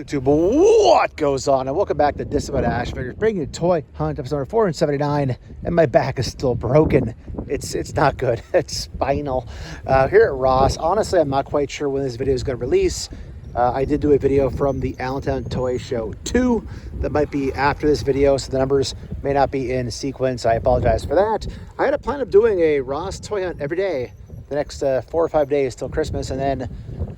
YouTube, what goes on? And welcome back to Disavowed Action Figures, bringing you Toy Hunt episode number 479. And my back is still broken. It's not good. It's spinal. Here at Ross, honestly, I'm not quite sure when this video is going to release. I did do a video from the Allentown Toy Show 2 that might be after this video, so the numbers may not be in sequence. I apologize for that. I had a plan of doing a Ross Toy Hunt every day the next 4 or 5 days till Christmas, and then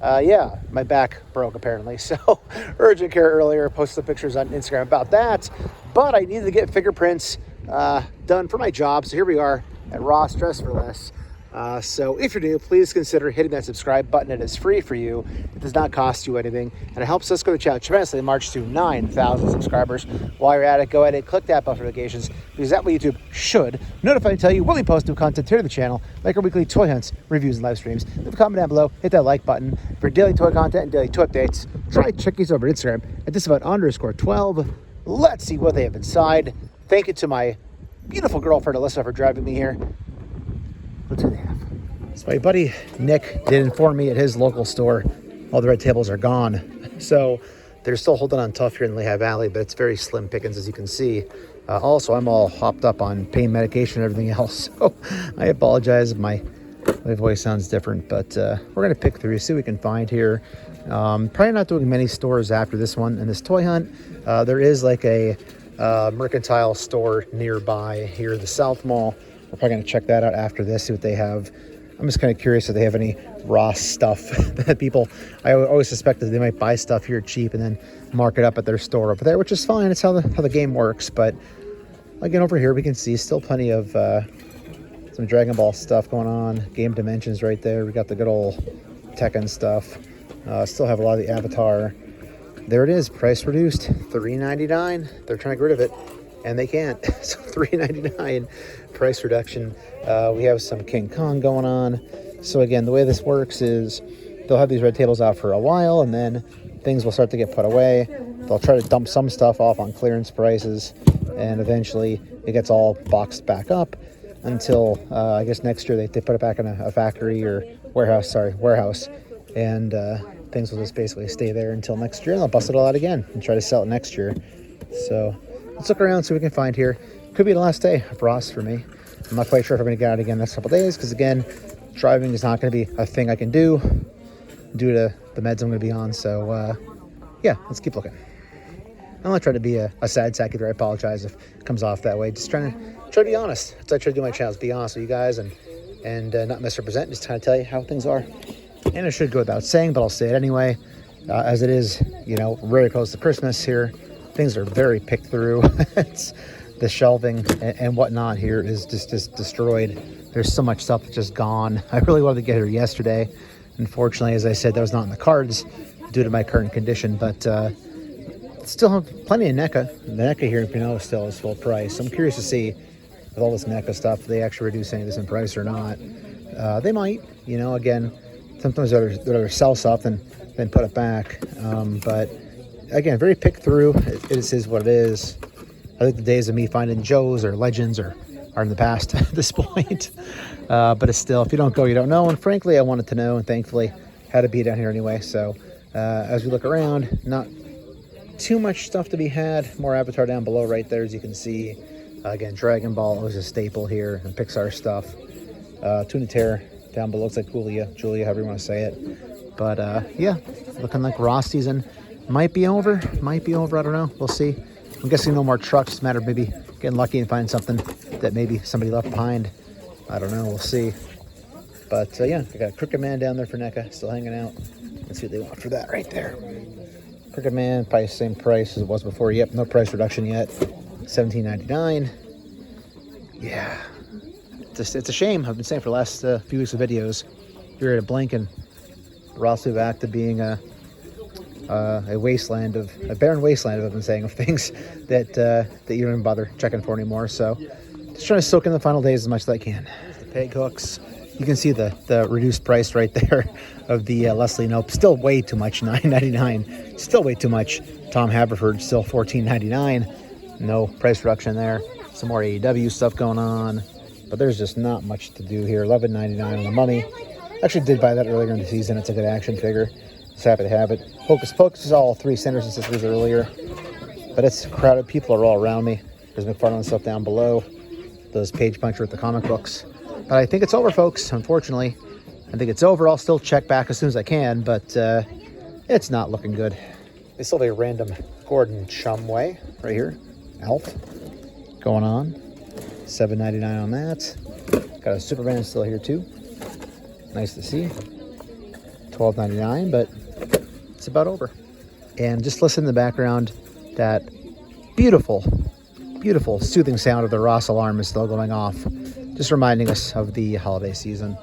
yeah, my back broke apparently. So urgent care earlier, posted some pictures on Instagram about that, but I needed to get fingerprints done for my job. So here we are at Ross Dress for Less. So if you're new, please consider hitting that subscribe button. It is free for you. It does not cost you anything, and it helps us grow the channel tremendously. March to 9,000 subscribers. While you're at it, go ahead and click that bell for notifications, because that way YouTube should notify and tell you when we post new content here to the channel, like our weekly toy hunts, reviews, and live streams. Leave a comment down below, hit that like button for daily toy content and daily toy updates. Try check these over Instagram at Disavowed_12. Let's see what they have inside. Thank you to my beautiful girlfriend Alyssa for driving me here. Let's see what they have. So my buddy Nick did inform me at his local store all the red tables are gone. So they're still holding on tough here in Lehigh Valley, but it's very slim pickings, as you can see. Also, I'm all hopped up on pain medication and everything else. So I apologize if my voice sounds different, but we're going to pick through, see what we can find here. Probably not doing many stores after this one and this toy hunt. There is like a mercantile store nearby here, the South Mall. We're probably going to check that out after this, see what they have. I'm just kind of curious if they have any Ross stuff that people, I always suspect that they might buy stuff here cheap and then mark it up at their store over there, which is fine. It's how the game works. But again, over here we can see still plenty of some Dragon Ball stuff going on. Game Dimensions right there. We got the good old Tekken stuff. Still have a lot of the Avatar. There it is, price reduced, $3.99. They're trying to get rid of it, and they can't. So $3.99 price reduction. We have some King Kong going on. So again, the way this works is they'll have these red tables out for a while, and then things will start to get put away. They'll try to dump some stuff off on clearance prices, and eventually it gets all boxed back up until I guess next year they put it back in a factory or warehouse, and things will just basically stay there until next year, and they'll bust it all out again and try to sell it next year. So let's look around, see what we can find here. Could be the last day of Ross for me. I'm not quite sure if I'm going to get out again next couple days, because again, driving is not going to be a thing I can do due to the meds I'm going to be on. So yeah, let's keep looking. I'm not trying to be a sad sack either. I apologize if it comes off that way. Just trying to be honest. That's what I try to do my channels, be honest with you guys and not misrepresent, just trying to tell you how things are. And it should go without saying, but I'll say it anyway. As it is, you know, very close to Christmas here. Things are very picked through. It's the shelving and whatnot here is just destroyed. There's so much stuff that's just gone. I really wanted to get here yesterday. Unfortunately, as I said, that was not in the cards due to my current condition, but still have plenty of NECA. The NECA here in Pinot still is full price. I'm curious to see with all this NECA stuff, if they actually reduce any of this in price or not. They might, you know, again, sometimes they'd rather sell stuff than put it back. But again, very picked through. It is what it is. I think the days of me finding Joes or Legends are in the past at this point. But it's still, if you don't go, you don't know. And frankly, I wanted to know, and thankfully had to be down here anyway. So as we look around, not too much stuff to be had. More Avatar down below right there, as you can see. Again, Dragon Ball is a staple here, and Pixar stuff. Tuna Terror down below. Looks like Julia, however you want to say it. But yeah, looking like Ross season might be over. I don't know. We'll see. I'm guessing no more trucks. It's a matter of maybe getting lucky and finding something that maybe somebody left behind. I don't know. We'll see. But yeah, I got a Crooked Man down there for NECA, still hanging out. Let's see what they want for that right there. Crooked Man, probably the same price as it was before. Yep, no price reduction yet. $17.99. Yeah, it's a shame. I've been saying for the last few weeks of videos, you're at a blink and Ross will back to being a barren wasteland of, I've been saying, of things that you don't even bother checking for anymore. So just trying to soak in the final days as much as I can. There's the peg hooks. You can see the reduced price right there of the Leslie Knope. Still way too much, $9.99. Still way too much. Tom Haverford, still $14.99. No price reduction there. Some more AEW stuff going on. But there's just not much to do here. $11.99 on the Mummy. Actually did buy that earlier in the season. It's a good action figure. Just happy to have it. Hocus Pocus is all 3 Senders and Sisters earlier, but it's crowded. People are all around me. There's McFarlane stuff down below. Those page puncher with the comic books. But I think it's over, folks, unfortunately. I think it's over. I'll still check back as soon as I can, but it's not looking good. They still have a random Gordon Shumway right here. Elf going on. $7.99 on that. Got a Superman still here too. Nice to see. $12.99, but it's about over. And just listen in the background, that beautiful, beautiful soothing sound of the Ross alarm is still going off, just reminding us of the holiday season.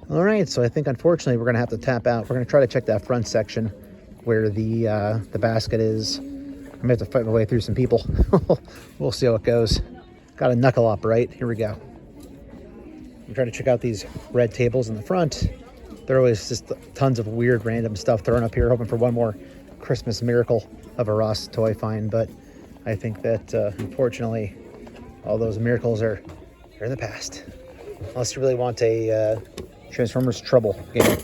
All right, so I think unfortunately we're gonna have to tap out. We're gonna try to check that front section where the basket is. I'm gonna have to fight my way through some people. We'll see how it goes. Got a knuckle up, right? Here we go. I'm trying to check out these red tables in the front. There are always just tons of weird random stuff thrown up here, hoping for one more Christmas miracle of a Ross toy find, but I think that unfortunately all those miracles are in the past. Unless you really want a Transformers Trouble game.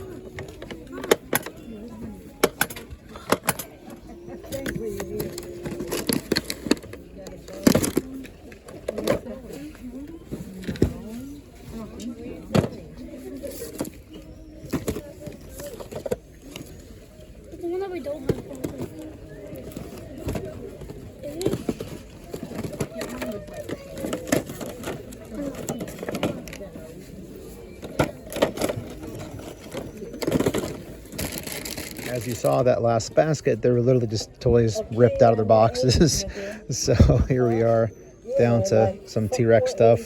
As you saw that last basket, there were literally just toys ripped out of their boxes. So here we are, down to some T-Rex stuff.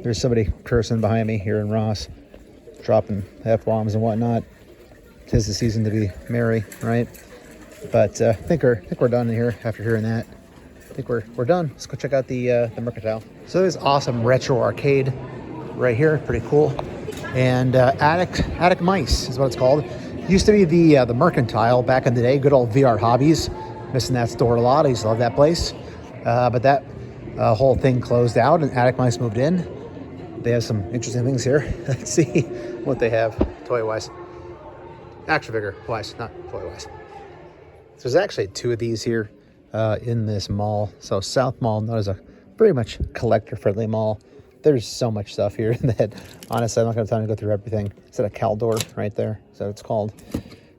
There's somebody cursing behind me here in Ross, dropping F-bombs and whatnot. 'Tis the season to be merry, right? But I think we're done here after hearing that. I think we're done. Let's go check out the Mercantile. So there's awesome retro arcade right here, pretty cool. And Attic Mice is what it's called. Used to be the Mercantile back in the day, good old VR Hobbies. Missing that store a lot. I used to love that place. But that whole thing closed out and Attic Mice moved in. They have some interesting things here. Let's see what they have toy-wise. Action figure-wise, not toy-wise. So there's actually 2 of these here in this mall. So South Mall, known as a pretty much collector-friendly mall. There's so much stuff here that, honestly, I'm not going to have time to go through everything. It's at a Caldor right there, is what it's called.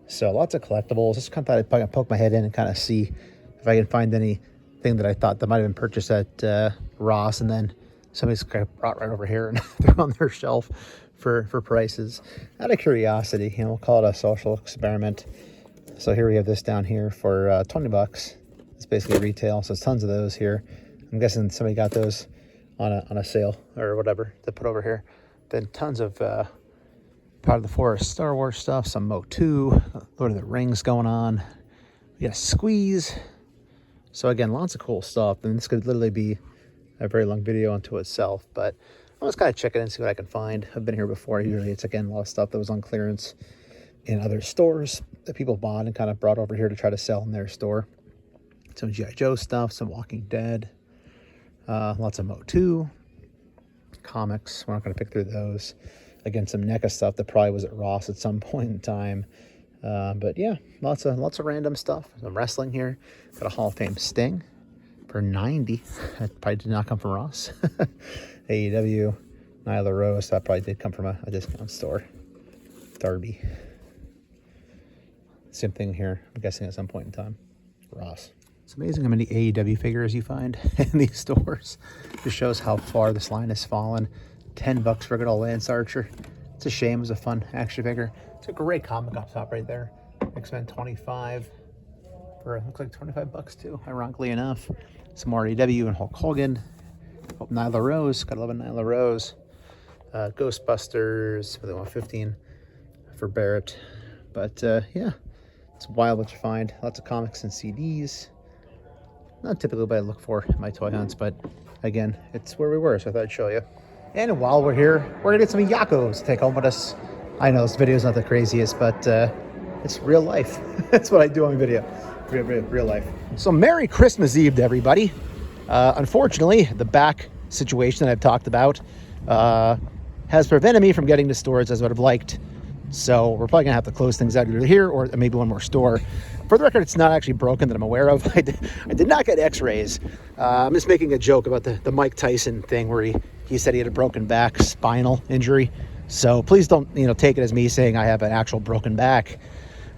So lots of collectibles. Just kind of thought I'd poke my head in and kind of see if I can find anything that I thought that might have been purchased at Ross, and then somebody's kind of brought right over here and they're on their shelf for prices. Out of curiosity, we'll call it a social experiment. So here we have this down here for $20. It's basically retail, so there's tons of those here. I'm guessing somebody got those on a sale or whatever to put over here. Then tons of Part of the Forest Star Wars stuff, some Motu, Lord of the Rings going on. We got a Squeeze. So again, lots of cool stuff. And this could literally be a very long video unto itself, but I'll just kind of check it and see what I can find. I've been here before. Usually it's, again, a lot of stuff that was on clearance in other stores that people bought and kind of brought over here to try to sell in their store. Some G.I. Joe stuff, some Walking Dead. Lots of Motu, comics. We're not going to pick through those. Again, some NECA stuff that probably was at Ross at some point in time. But yeah, lots of random stuff. Some wrestling here. Got a Hall of Fame Sting for $90. That probably did not come from Ross. AEW, Nyla Rose. That probably did come from a discount store. Darby. Same thing here. I'm guessing at some point in time. Ross. It's amazing how many AEW figures you find in these stores. Just shows how far this line has fallen. $10 for a good old Lance Archer. It's a shame. It was a fun action figure. It's a great comic up top right there. X-Men 25 for, looks like $25 too, ironically enough. Some more AEW and Hulk Hogan. Oh, Nyla Rose. Gotta love a Nyla Rose. Ghostbusters. They want 15 for Barrett. But yeah, it's wild what you find. Lots of comics and CDs. Not typically what I look for in my toy hunts, but again, it's where we were, so I thought I'd show you. And while we're here, we're gonna get some Yakos to take home with us. I know this video's not the craziest, but it's real life. That's what I do on video, real life. So Merry Christmas Eve to everybody. Unfortunately, the back situation that I've talked about has prevented me from getting to stores as I would have liked. So we're probably gonna have to close things out either here or maybe one more store. For the record, it's not actually broken that I'm aware of. I did not get x-rays. I'm just making a joke about the Mike Tyson thing where he said he had a broken back, spinal injury. So please don't take it as me saying I have an actual broken back.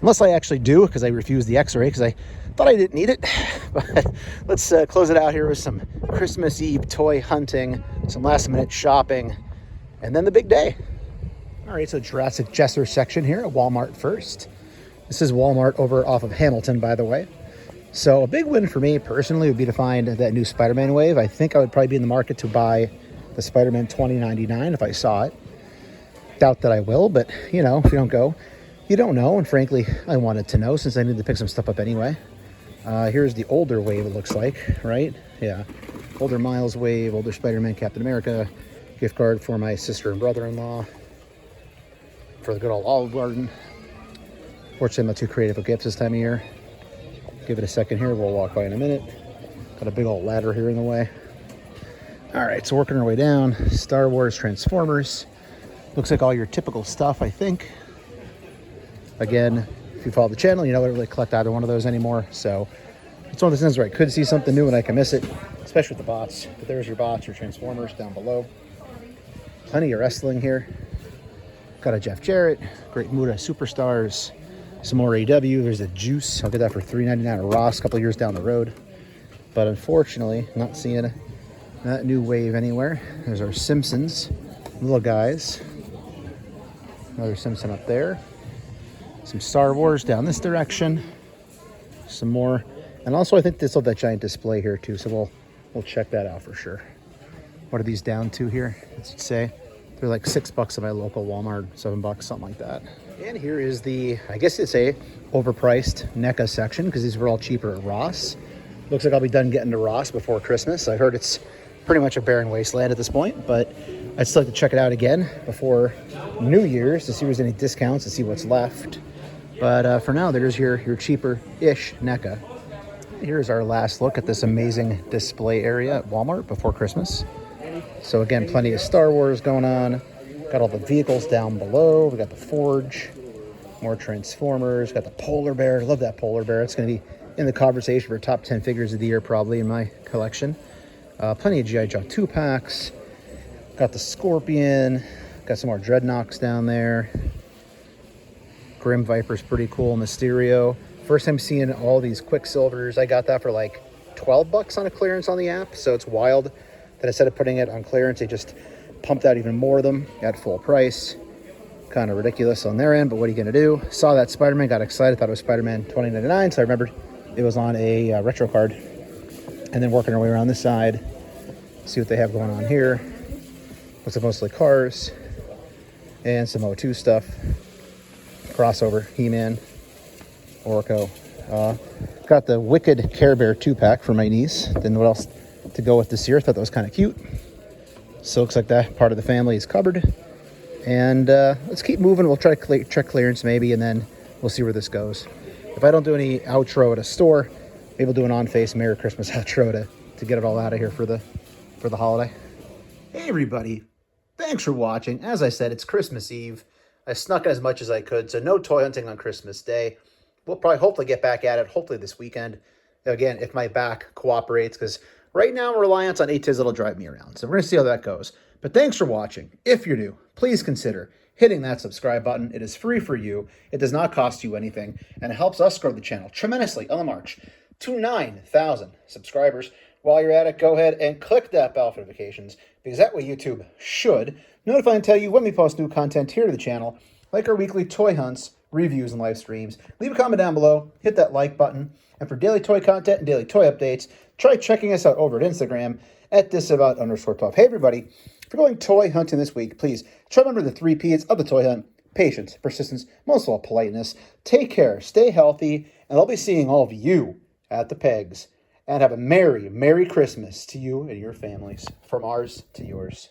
Unless I actually do, because I refused the x-ray because I thought I didn't need it. But let's close it out here with some Christmas Eve toy hunting, some last minute shopping, and then the big day. All right, so Jurassic Jester section here at Walmart first. This is Walmart over off of Hamilton, by the way. So a big win for me personally would be to find that new Spider-Man wave. I think I would probably be in the market to buy the Spider-Man 2099 if I saw it. Doubt that I will, but if you don't go, you don't know. And frankly, I wanted to know since I need to pick some stuff up anyway. Here's the older wave, it looks like, right? Yeah, older Miles wave, older Spider-Man, Captain America, gift card for my sister and brother-in-law, for the good old Olive Garden. Fortunately, I'm not too creative with gifts this time of year. Give it a second here. We'll walk by in a minute. Got a big old ladder here in the way. All right, so working our way down. Star Wars, Transformers. Looks like all your typical stuff, I think. Again, if you follow the channel, you know I don't really collect either one of those anymore. So it's one of those things where I could see something new and I can miss it, especially with the bots. But there's your bots, your Transformers down below. Plenty of wrestling here. Got a Jeff Jarrett, Great Muta Superstars. Some more AW. There's a Juice. I'll get that for $3.99 at Ross a couple years down the road. But unfortunately, not seeing that new wave anywhere. There's our Simpsons, little guys. Another Simpson up there. Some Star Wars down this direction. Some more. And also, I think they still have that giant display here too. So we'll check that out for sure. What are these down to here? Let's say they're like $6 at my local Walmart, $7, something like that. And here is the, I guess you'd say, overpriced NECA section because these were all cheaper at Ross. Looks like I'll be done getting to Ross before Christmas. I heard it's pretty much a barren wasteland at this point, but I'd still like to check it out again before New Year's to see if there's any discounts, to see what's left. But for now, there's your cheaper-ish NECA. Here's our last look at this amazing display area at Walmart before Christmas. So again, plenty of Star Wars going on. Got all the vehicles down below. We got the Forge, more Transformers. Got the Polar Bear. Love that Polar Bear. It's going to be in the conversation for top 10 figures of the year probably in my collection. Plenty of G.I. Joe 2-packs. Got the Scorpion. Got some more Dreadnoks down there. Grim Viper's pretty cool. Mysterio. First time seeing all these Quicksilvers. I got that for like $12 on a clearance on the app. So it's wild that instead of putting it on clearance, they just pumped out even more of them at full price. Kind of ridiculous on their end, but what are you going to do? Saw that Spider-Man, got excited, thought it was Spider-Man 2099, so I remembered it was on a retro card. And then working our way around this side, see what they have going on here. Looks like mostly cars and some Motu stuff. Crossover, He-Man, Orko. Got the Wicked Care Bear 2-pack for my niece. Didn't know what else to go with this year. Thought that was kind of cute. So looks like that part of the family is covered. And let's keep moving. We'll try to check clearance maybe, and then we'll see where this goes. If I don't do any outro at a store, maybe we'll do an on-face Merry Christmas outro to get it all out of here for the holiday. Hey everybody, thanks for watching. As I said, it's Christmas Eve. I snuck as much as I could, so no toy hunting on Christmas Day. We'll probably hopefully get back at it, hopefully this weekend. Again, if my back cooperates, because right now I'm reliant on ATIZ that'll drive me around. So we're going to see how that goes. But thanks for watching. If you're new, please consider hitting that subscribe button. It is free for you. It does not cost you anything. And it helps us grow the channel tremendously on the march to 9,000 subscribers. While you're at it, go ahead and click that bell for notifications, because that way YouTube should notify and tell you when we post new content here to the channel, like our weekly toy hunts, reviews, and live streams. Leave a comment down below. Hit that like button. And for daily toy content and daily toy updates, try checking us out over at Instagram at Disavowed_12. Hey, everybody. If you're going toy hunting this week, please try to remember the 3 Ps of the toy hunt: patience, persistence, most of all, politeness. Take care, stay healthy, and I'll be seeing all of you at the pegs. And have a Merry, Merry Christmas to you and your families. From ours to yours.